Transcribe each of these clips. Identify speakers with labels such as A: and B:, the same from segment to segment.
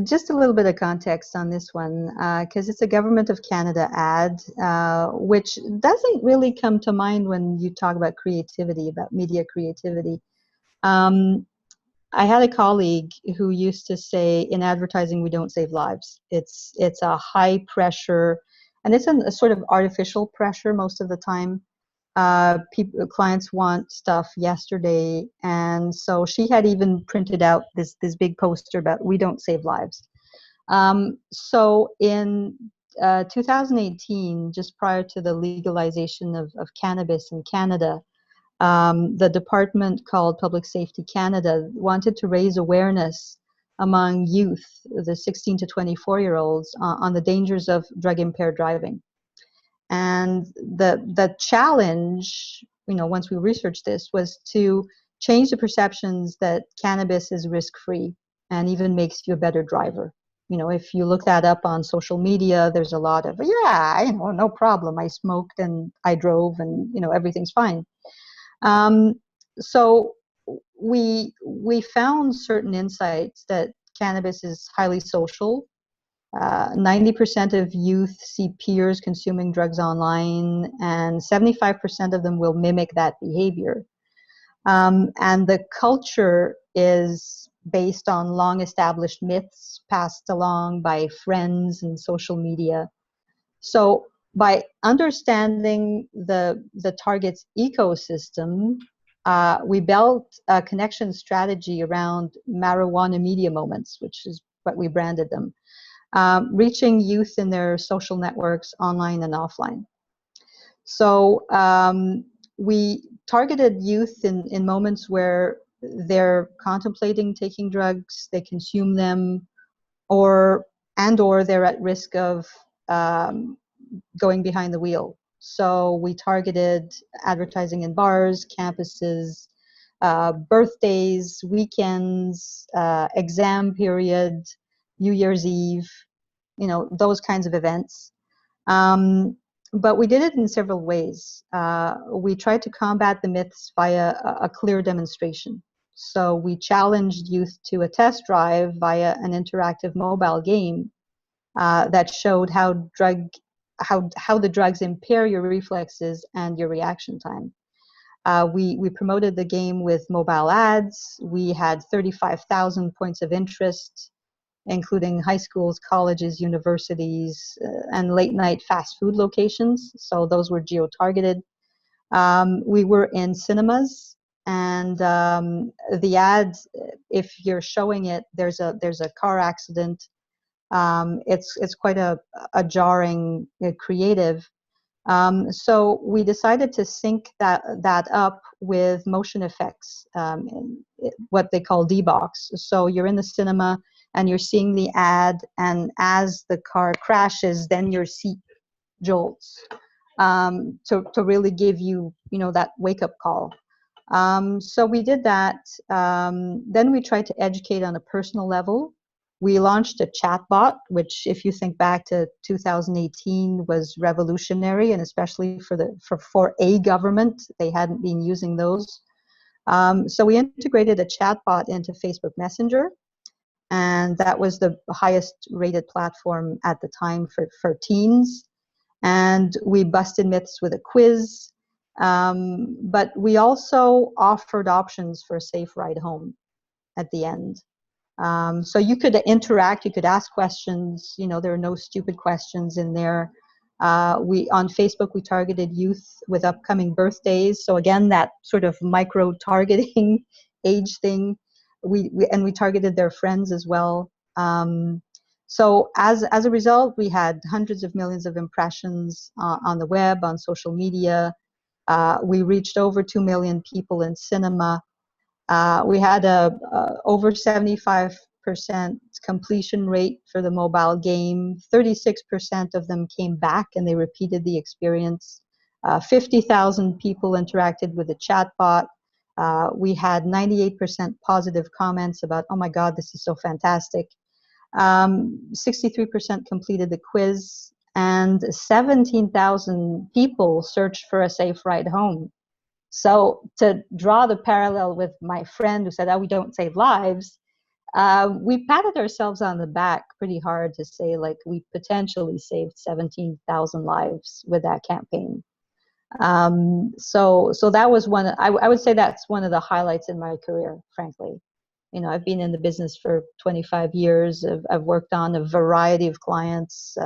A: Just a little bit of context on this one, because it's a Government of Canada ad, which doesn't really come to mind when you talk about creativity, about media creativity. I had a colleague who used to say, in advertising, we don't save lives. It's a high pressure, and it's a sort of artificial pressure most of the time. Clients want stuff yesterday, and so she had even printed out this big poster about we don't save lives. So in 2018, just prior to the legalization of cannabis in Canada, the department called Public Safety Canada wanted to raise awareness among youth, the 16 to 24-year-olds, on the dangers of drug-impaired driving. And the challenge, once we researched this, was to change the perceptions that cannabis is risk-free and even makes you a better driver. If you look that up on social media, there's a lot of, yeah, no problem. I smoked and I drove and, everything's fine. So we found certain insights that cannabis is highly social. 90% of youth see peers consuming drugs online, and 75% of them will mimic that behavior. And the culture is based on long-established myths passed along by friends and social media. So by understanding the target's ecosystem, we built a connection strategy around marijuana media moments, which is what we branded them. Reaching youth in their social networks, online and offline. So we targeted youth in moments where they're contemplating taking drugs, they consume them, or they're at risk of going behind the wheel. So we targeted advertising in bars, campuses, birthdays, weekends, exam period, New Year's Eve, those kinds of events. But we did it in several ways. We tried to combat the myths via a clear demonstration. So we challenged youth to a test drive via an interactive mobile game that showed how the drugs impair your reflexes and your reaction time. We promoted the game with mobile ads. We had 35,000 points of interest, including high schools, colleges, universities, and late-night fast food locations. So those were geo-targeted. We were in cinemas, and the ad, if you're showing it, there's a car accident. It's quite a jarring creative. So we decided to sync that up with motion effects, what they call D-box. So you're in the cinema and you're seeing the ad, and as the car crashes, then your seat jolts to really give you, that wake-up call. So we did that. Then we tried to educate on a personal level. We launched a chatbot, which, if you think back to 2018, was revolutionary, and especially for a government, they hadn't been using those. So we integrated a chatbot into Facebook Messenger, and that was the highest rated platform at the time for teens. And we busted myths with a quiz, but we also offered options for a safe ride home at the end. So you could interact, you could ask questions, there are no stupid questions in there. On Facebook, we targeted youth with upcoming birthdays. So again, that sort of micro-targeting age thing. We targeted their friends as well. So as a result, we had hundreds of millions of impressions on the web, on social media. We reached over 2 million people in cinema. We had a over 75% completion rate for the mobile game. 36% of them came back and they repeated the experience. 50,000 people interacted with the chatbot. We had 98% positive comments about, oh my God, this is so fantastic. 63% completed the quiz, and 17,000 people searched for a safe ride home. So to draw the parallel with my friend who said, oh, we don't save lives, We patted ourselves on the back pretty hard to say, like, we potentially saved 17,000 lives with that campaign. So that was I would say that's one of the highlights in my career, frankly. I've been in the business for 25 years. I've worked on a variety of clients.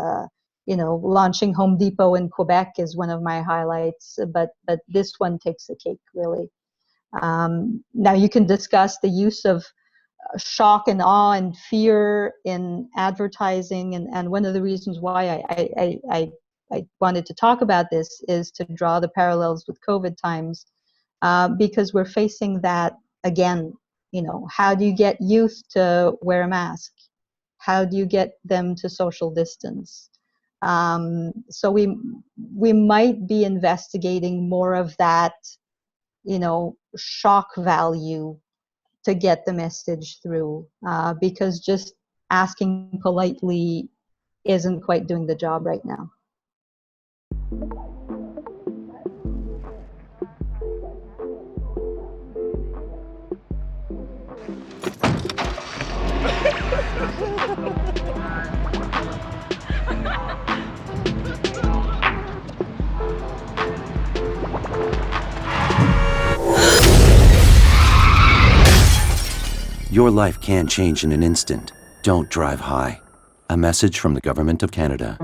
A: Launching Home Depot in Quebec is one of my highlights, but this one takes the cake, really. Now you can discuss the use of shock and awe and fear in advertising, and one of the reasons why I wanted to talk about this is to draw the parallels with COVID times, because we're facing that again. How do you get youth to wear a mask? How do you get them to social distance? So we might be investigating more of that, shock value to get the message through, because just asking politely isn't quite doing the job right now.
B: Your life can change in an instant. Don't drive high. A message from the Government of Canada.